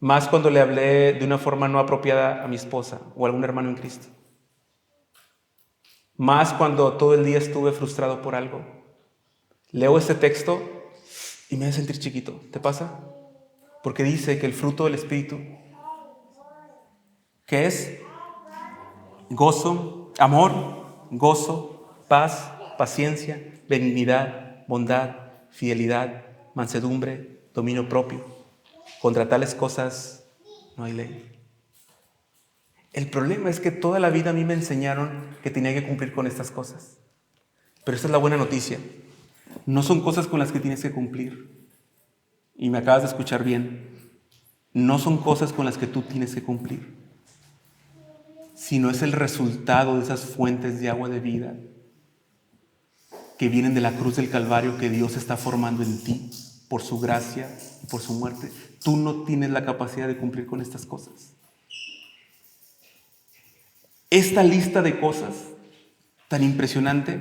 [SPEAKER 1] Más cuando le hablé de una forma no apropiada a mi esposa o a algún hermano en Cristo. Más cuando todo el día estuve frustrado por algo. Leo este texto y me hace sentir chiquito. ¿Te pasa? Porque dice que el fruto del Espíritu, ¿qué es? Gozo, amor, gozo, paz, paciencia, benignidad, bondad, fidelidad, mansedumbre, dominio propio. Contra tales cosas no hay ley. El problema es que toda la vida a mí me enseñaron que tenía que cumplir con estas cosas. Pero esta es la buena noticia. No son cosas con las que tienes que cumplir. Y me acabas de escuchar bien. No son cosas con las que tú tienes que cumplir, sino es el resultado de esas fuentes de agua de vida que vienen de la cruz del Calvario que Dios está formando en ti por su gracia y por su muerte. Tú no tienes la capacidad de cumplir con estas cosas. Esta lista de cosas tan impresionante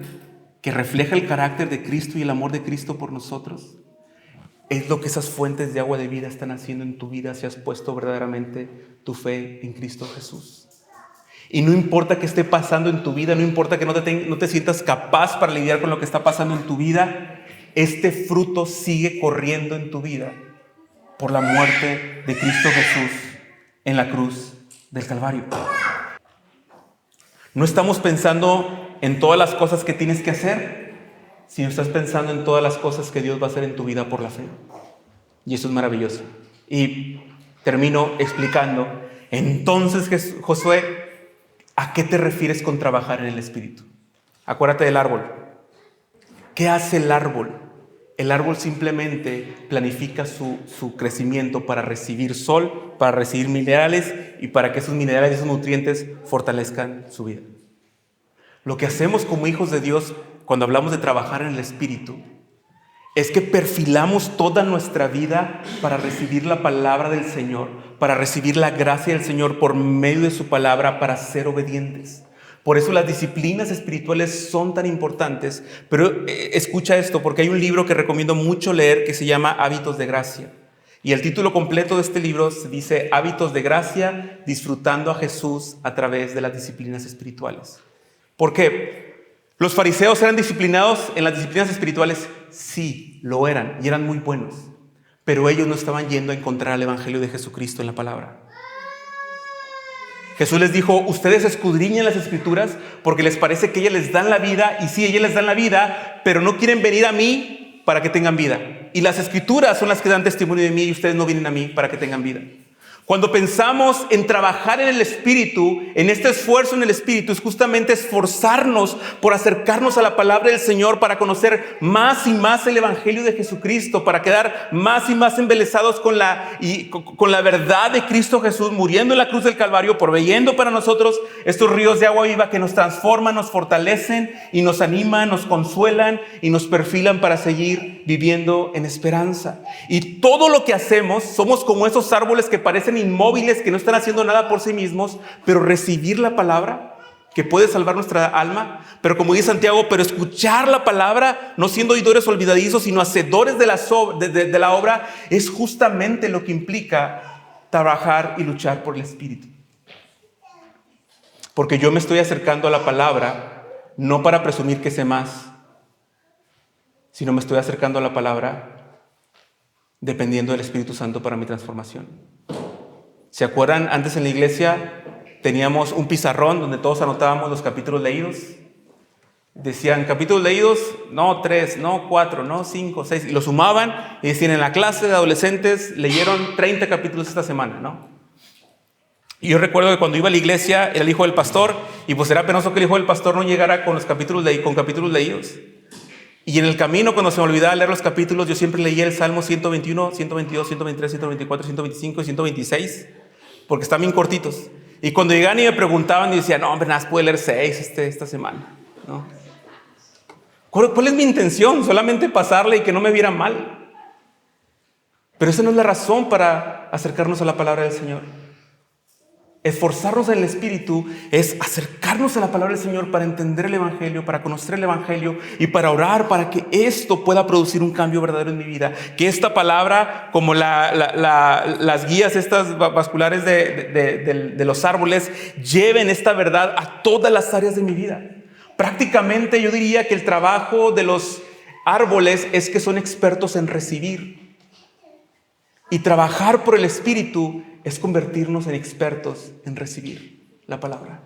[SPEAKER 1] que refleja el carácter de Cristo y el amor de Cristo por nosotros es lo que esas fuentes de agua de vida están haciendo en tu vida si has puesto verdaderamente tu fe en Cristo Jesús. Y no importa qué esté pasando en tu vida, no importa que no te sientas capaz para lidiar con lo que está pasando en tu vida, este fruto sigue corriendo en tu vida por la muerte de Cristo Jesús en la cruz del Calvario. No estamos pensando en todas las cosas que tienes que hacer, sino estás pensando en todas las cosas que Dios va a hacer en tu vida por la fe. Y eso es maravilloso. Y termino explicando. Entonces, Josué, ¿a qué te refieres con trabajar en el Espíritu? Acuérdate del árbol. ¿Qué hace el árbol? El árbol simplemente planifica su crecimiento para recibir sol, para recibir minerales y para que esos minerales y esos nutrientes fortalezcan su vida. Lo que hacemos como hijos de Dios cuando hablamos de trabajar en el Espíritu es que perfilamos toda nuestra vida para recibir la palabra del Señor, para recibir la gracia del Señor por medio de su palabra, para ser obedientes. Por eso las disciplinas espirituales son tan importantes. Pero escucha esto, porque hay un libro que recomiendo mucho leer que se llama Hábitos de Gracia. Y el título completo de este libro se dice Hábitos de Gracia, disfrutando a Jesús a través de las disciplinas espirituales. ¿Por qué? ¿Los fariseos eran disciplinados en las disciplinas espirituales? Sí, lo eran y eran muy buenos. Pero ellos no estaban yendo a encontrar el Evangelio de Jesucristo en la palabra. Jesús les dijo, ustedes escudriñan las Escrituras porque les parece que ellas les dan la vida. Y sí, ellas les dan la vida, pero no quieren venir a mí para que tengan vida. Y las Escrituras son las que dan testimonio de mí y ustedes no vienen a mí para que tengan vida. Cuando pensamos en trabajar en el Espíritu, en este esfuerzo en el Espíritu, es justamente esforzarnos por acercarnos a la palabra del Señor para conocer más y más el Evangelio de Jesucristo, para quedar más y más embelesados con la verdad de Cristo Jesús, muriendo en la cruz del Calvario, proveyendo para nosotros estos ríos de agua viva que nos transforman, nos fortalecen y nos animan, nos consuelan y nos perfilan para seguir viviendo en esperanza. Y todo lo que hacemos, somos como esos árboles que parecen inmóviles, que no están haciendo nada por sí mismos, pero recibir la palabra que puede salvar nuestra alma, pero como dice Santiago, pero escuchar la palabra, no siendo oidores olvidadizos, sino hacedores de la obra, es justamente lo que implica trabajar y luchar por el Espíritu. Porque yo me estoy acercando a la palabra no para presumir que sé más, sino me estoy acercando a la palabra dependiendo del Espíritu Santo para mi transformación. ¿Se acuerdan? Antes en la iglesia teníamos un pizarrón donde todos anotábamos los capítulos leídos. Decían, capítulos leídos, no 3, no 4, no 5, 6. Y lo sumaban y decían, en la clase de adolescentes leyeron 30 capítulos esta semana, ¿no? Y yo recuerdo que cuando iba a la iglesia era el hijo del pastor y pues era penoso que el hijo del pastor no llegara con capítulos leídos. Y en el camino, cuando se me olvidaba leer los capítulos, yo siempre leía el Salmo 121, 122, 123, 124, 125 y 126, porque están bien cortitos. Y cuando llegaban y me preguntaban, y decían, no, hombre, nada más puede leer 6 esta semana, ¿no? ¿Cuál es mi intención? Solamente pasarle y que no me vieran mal. Pero esa no es la razón para acercarnos a la palabra del Señor. Esforzarnos en el Espíritu es acercarnos a la palabra del Señor para entender el Evangelio, para conocer el Evangelio y para orar para que esto pueda producir un cambio verdadero en mi vida. Que esta palabra, como las guías estas vasculares de los árboles, lleven esta verdad a todas las áreas de mi vida. Prácticamente yo diría que el trabajo de los árboles es que son expertos en recibir. Y trabajar por el Espíritu es convertirnos en expertos en recibir la palabra.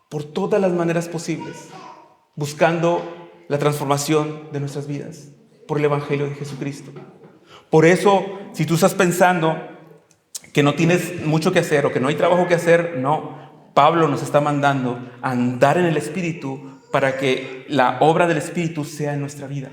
[SPEAKER 1] Por todas las maneras posibles. Buscando la transformación de nuestras vidas. Por el Evangelio de Jesucristo. Por eso, si tú estás pensando que no tienes mucho que hacer o que no hay trabajo que hacer, no. Pablo nos está mandando a andar en el Espíritu para que la obra del Espíritu sea en nuestra vida.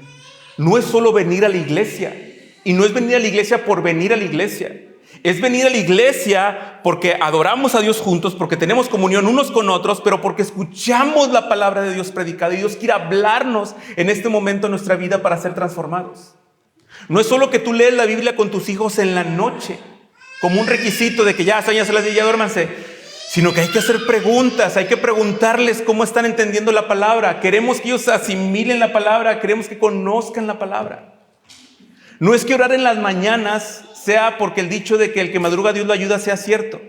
[SPEAKER 1] No es solo venir a la iglesia. Y no es venir a la iglesia por venir a la iglesia. Es venir a la iglesia porque adoramos a Dios juntos, porque tenemos comunión unos con otros, pero porque escuchamos la palabra de Dios predicada y Dios quiere hablarnos en este momento de nuestra vida para ser transformados. No es solo que tú lees la Biblia con tus hijos en la noche, como un requisito de que ya duérmanse, sino que hay que hacer preguntas, hay que preguntarles cómo están entendiendo la palabra. Queremos que ellos asimilen la palabra, queremos que conozcan la palabra. No es que orar en las mañanas sea porque el dicho de que el que madruga Dios lo ayuda sea cierto,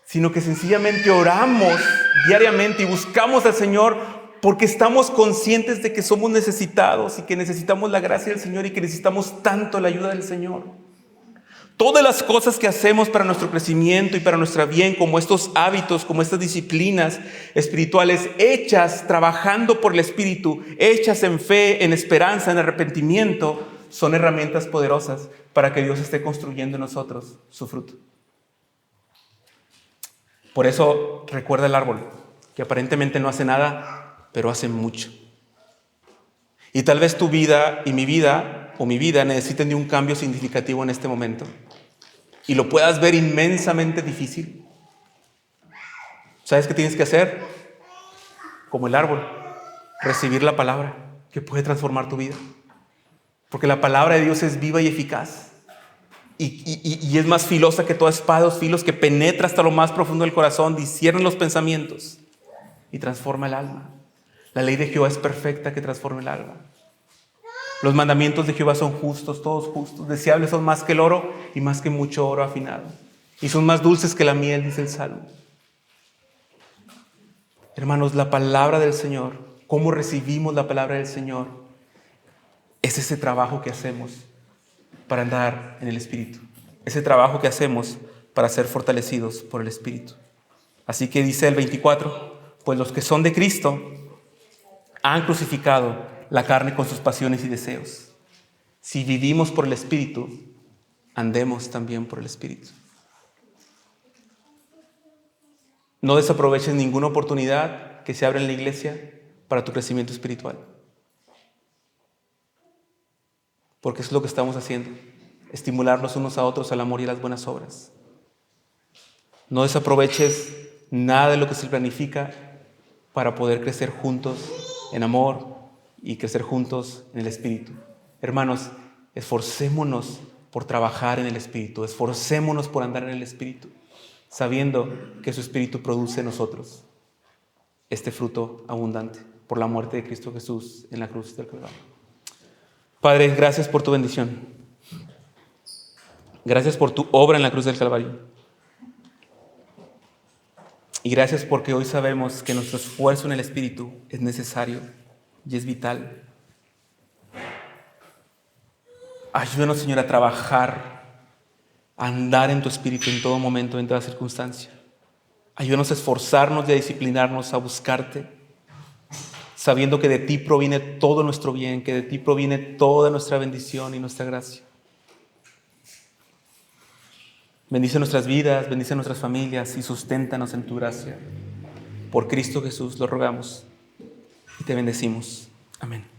[SPEAKER 1] sino que sencillamente oramos diariamente y buscamos al Señor porque estamos conscientes de que somos necesitados y que necesitamos la gracia del Señor y que necesitamos tanto la ayuda del Señor. Todas las cosas que hacemos para nuestro crecimiento y para nuestro bien, como estos hábitos, como estas disciplinas espirituales, hechas trabajando por el Espíritu, hechas en fe, en esperanza, en arrepentimiento, son herramientas poderosas para que Dios esté construyendo en nosotros su fruto. Por eso recuerda el árbol, que aparentemente no hace nada, pero hace mucho. Y tal vez tu vida y mi vida necesiten de un cambio significativo en este momento. Y lo puedas ver inmensamente difícil. ¿Sabes qué tienes que hacer? Como el árbol, recibir la palabra que puede transformar tu vida. Porque la palabra de Dios es viva y eficaz. Y es más filosa que toda espada, filos que penetra hasta lo más profundo del corazón, discierne los pensamientos y transforma el alma. La ley de Jehová es perfecta que transforma el alma. Los mandamientos de Jehová son justos, todos justos. Deseables son más que el oro y más que mucho oro afinado. Y son más dulces que la miel, dice el Salmo. Hermanos, la palabra del Señor, cómo recibimos la palabra del Señor, es ese trabajo que hacemos para andar en el Espíritu. Ese trabajo que hacemos para ser fortalecidos por el Espíritu. Así que dice el 24, pues los que son de Cristo han crucificado la carne con sus pasiones y deseos. Si vivimos por el Espíritu, andemos también por el Espíritu. No desaproveches ninguna oportunidad que se abra en la iglesia para tu crecimiento espiritual. Porque es lo que estamos haciendo, estimularnos unos a otros al amor y a las buenas obras. No desaproveches nada de lo que se planifica para poder crecer juntos en amor y crecer juntos en el Espíritu. Hermanos, esforcémonos por trabajar en el Espíritu, esforcémonos por andar en el Espíritu, sabiendo que su Espíritu produce en nosotros este fruto abundante por la muerte de Cristo Jesús en la cruz del Calvario. Padre, gracias por tu bendición. Gracias por tu obra en la cruz del Calvario. Y gracias porque hoy sabemos que nuestro esfuerzo en el Espíritu es necesario y es vital. Ayúdanos, Señor, a trabajar, a andar en tu Espíritu en todo momento, en toda circunstancia. Ayúdanos a esforzarnos y a disciplinarnos, a buscarte, sabiendo que de ti proviene todo nuestro bien, que de ti proviene toda nuestra bendición y nuestra gracia. Bendice nuestras vidas, bendice nuestras familias y susténtanos en tu gracia. Por Cristo Jesús lo rogamos y te bendecimos. Amén.